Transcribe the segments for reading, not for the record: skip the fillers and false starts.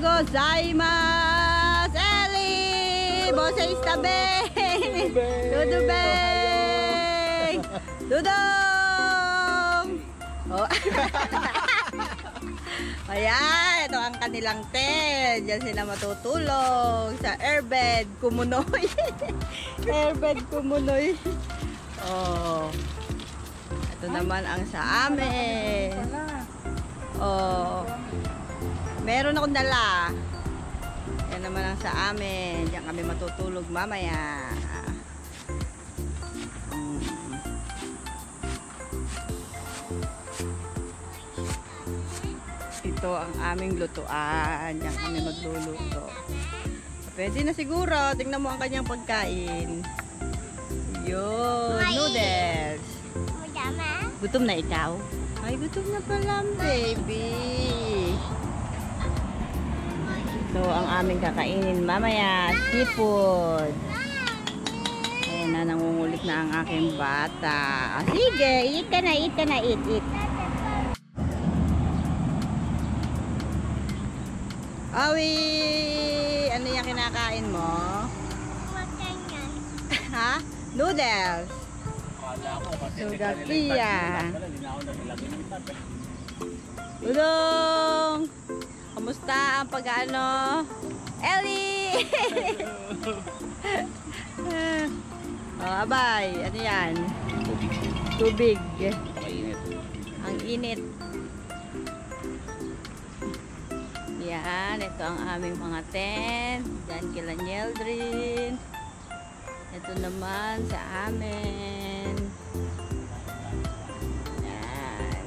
gozaimasu! Ellie! Bose istabe! Dudubeng! Dudong! Oh. Ayan, ito ang kanilang tent. Diyan sila matutulog sa airbed kumunoy. Airbed kumunoy. Oh. Ito naman ang sa amin. Oh. Meron akong dala. Yan naman ang sa amin. Diyan kami matutulog mamaya. Ito ang aming lutuan. Diyan kami magluluto. Pwede na siguro. Tingnan mo ang kanyang pagkain. Yun. Noodles. Gutom na ikaw? Ay, gutom na pala, baby. Ito ang aming kakainin mamaya. Seafood. Ayan na, nangungulik na ang aking bata. Sige, eat ka na, eat ka na, eat. Awi, ano yung kinakain mo? Ha? Noodles. Sugakiya. Dudong. Kamusta ang pag-ano? Ellie! Oh, abay. Ano yan? Tubig. Ang init. Yan, ito ang aming mga tent. Diyan kila Nyeldrin. Ito naman sa amin. Yan.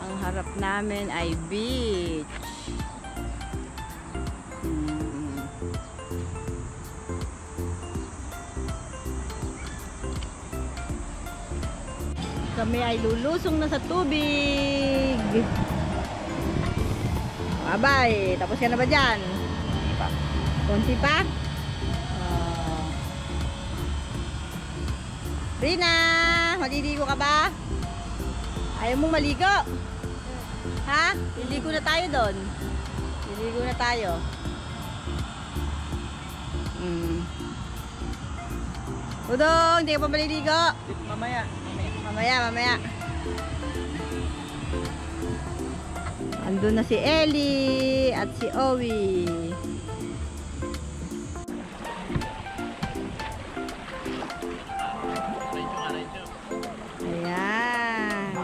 Ang harap namin ay beach. Kami ay lulusong na sa tubig. Abay, tapos ka na ba dyan? Konti pa. Konti pa? Rina, maliligo ka ba? Ayaw mong maligo? Ha? Liligo na tayo doon. Liligo na tayo. Udong, hindi ka pa maliligo? Mamaya. Mamaya. Andun na si Ellie at si Owie. Ayan.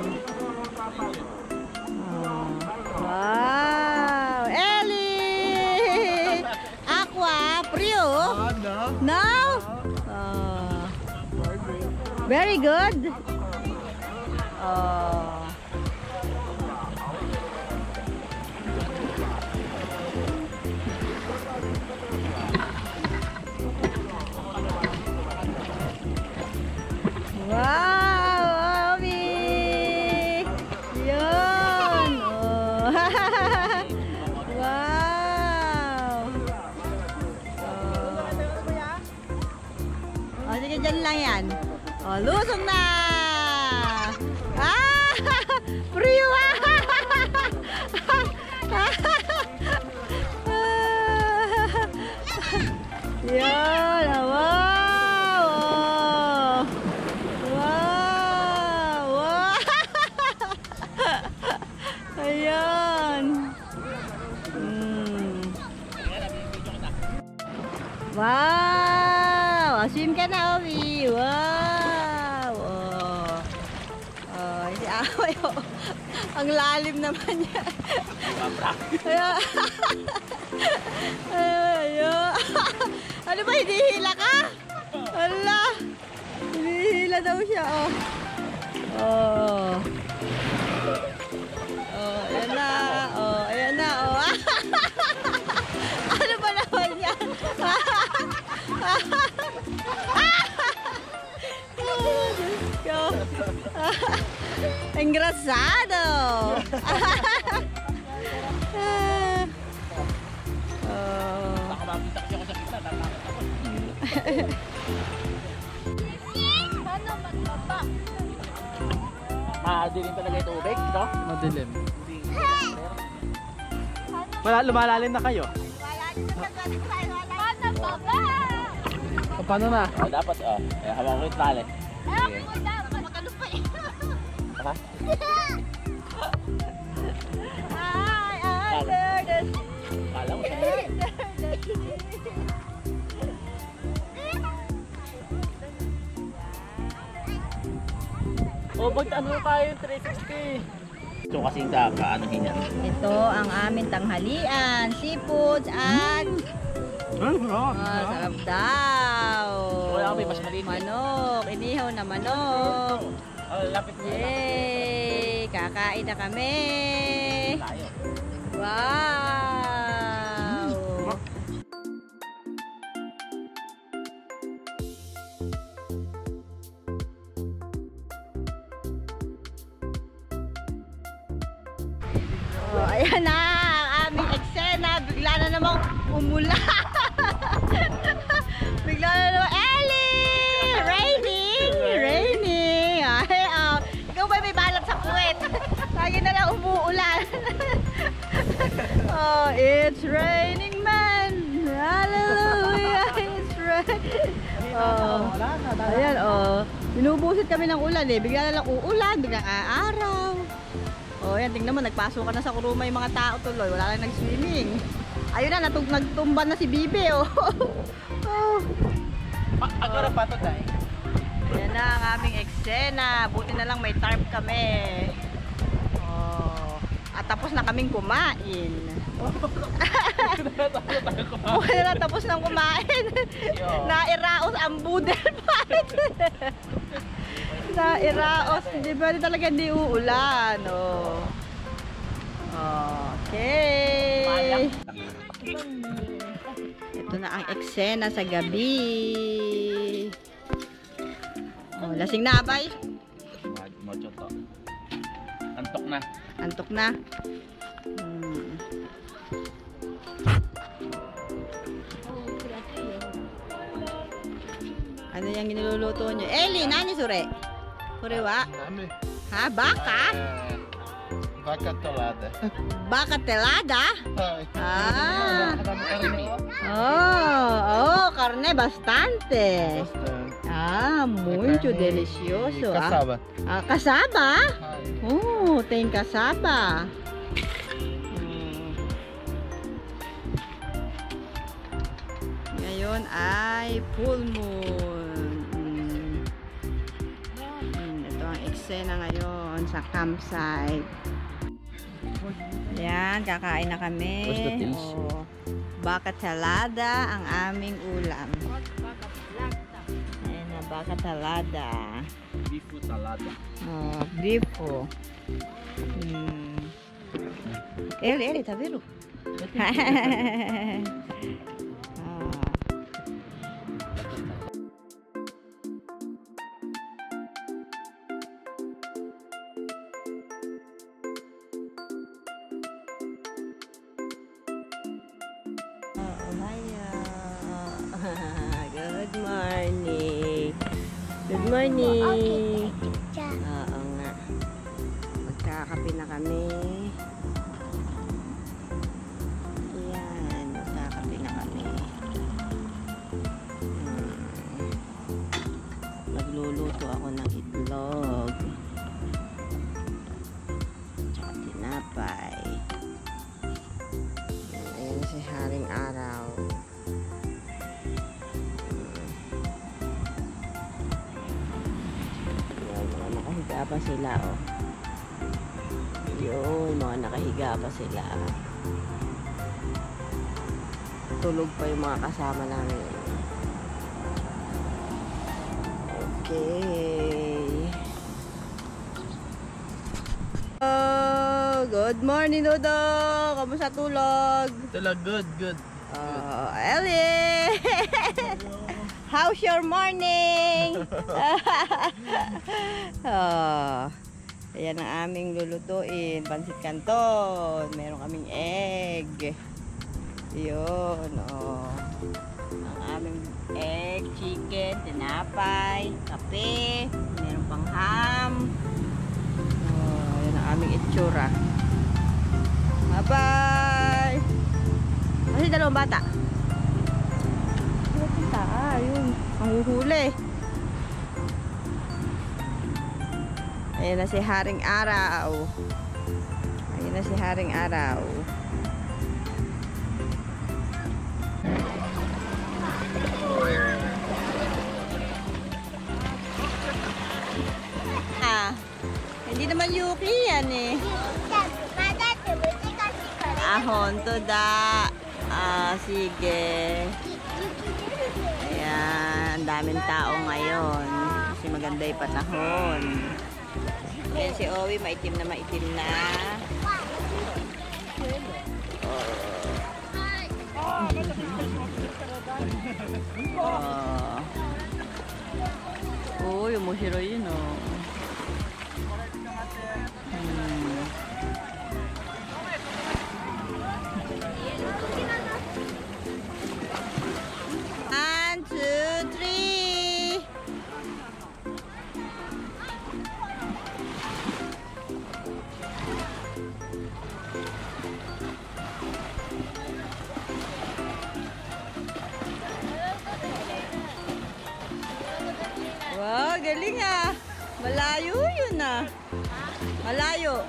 Oh. Wow! Ellie! Aqua, Prio? No? Oh. Very good. Oh. Wow, Owie! Yun! Oh. Wow! Oh, sige, dyan lang yan. Oh, lusong na! Ah! Priwa! Yun! Wow! Wow! Swim ka na, Owie! Wow! Oh. Oh, si Away, oh. Ang lalim naman yan. Ayun. Ano ba, hinihila ka? Hala! Hinihila daw siya, oh. Oh. Oh, ayan na. Oh, ayan na, oh. Ano ba naman yan? Engrasado. Baka makita kasi ako sa kita, tatakot ako. Paano magbaba? Madilim talaga yung tubig, no? Madilim. Wala, lumalalim na kayo. Paano baba? Paano na? Dapat, hawak ko yung tali. Ako dapat. Makalupay. Ha? Under the Kala mo siya. Oh, ano tayo yung 360? Ito kasing kakaanohin yan. Ito ang aming tanghalian, seafoods at sarap daw. Wala kami, mas maliit. Manok, inihaw na manok. Oh, lapit mo. Yay! Kakain na kami. Tayo. Wow! Oh, ayan na ang aming eksena. Bigla na namang umulan. Bigla na namang, Ellie! Raining! Raining! Ay, ikaw ba may balat sa puwet? Lagi na lang umuulan. Oh, it's raining man! Hallelujah! It's raining! Oh, ayan, oh. Binubusit kami ng ulan eh. Bigla na lang uulan, biglang aaraw. Oh, yan, tingnan mo, nagpasok ka na sa kuruma yung mga tao tuloy. Wala lang nag-swimming. Ayun na, nagtumba na si Bibi, oh. Oh. Agora pa to tayo. Ayan na ang aming eksena. Buti na lang may tarp kami. Oh. At tapos na kaming kumain. Buti na lang tapos nang kumain. Nairaos ang budel pa. Nairaos. Hindi ba talaga hindi uulan. Oh. Okay. Ito na ang eksena sa gabi. Oh, lasing na, bay? Mocho to. Antok na. Antok na. Ano yung niluluto nyo? Eli, nani sure? Sure wa? Ha? Baka? Vaca atolada. Baka telada? Ai. Ah. Oh, carne bastante. Bastante. Ah, muito delicioso. Caçaba. Ah, kasaba? Ai. Oh, tem kasaba. Ngayon ay full moon. Ito ang eksena ngayon sa campsite. Ayan, kakain na kami. Where's the dish? Oh, baka talada ang aming ulam. Ayan na, baka talada. Beef salada. Oh, grifo. Ele, tá vendo? Good morning. Good morning. Oo nga. Magkakape na kami. Ayan, magkakape na kami. Magluluto ako ng itlog. Tsaka tinapay. Ayan si Haring Araw. Nakahiga pa sila, oh. Yun, mga nakahiga pa sila. Tulog pa yung mga kasama namin. Okay. Oh, good morning, Dodo. Kamusta tulog? Tulog, good. Oh, Ellie! How's your morning? Oh, ayan ang aming lulutuin. Pansit canton. Meron kaming egg. Yun, oh. Ang aming egg, chicken, tinapay, kape. Meron pang ham. Oh, ayan ang aming itsura. Bye-bye! yung dalawang bata? Pupunta. Ayun. Ang huhuli. Ayan na si Haring Araw. Ayan na si Haring Araw. Hindi naman Yuki yan eh. Honto da. Sige. Ayan, ang daming tao ngayon. Kasi maganda yung panahon. Ayan si Owie, maitim na. Oh, yung Moshiro yun oh. One, two, three. Wow, galing ah. Malayo yun ah. Malayo.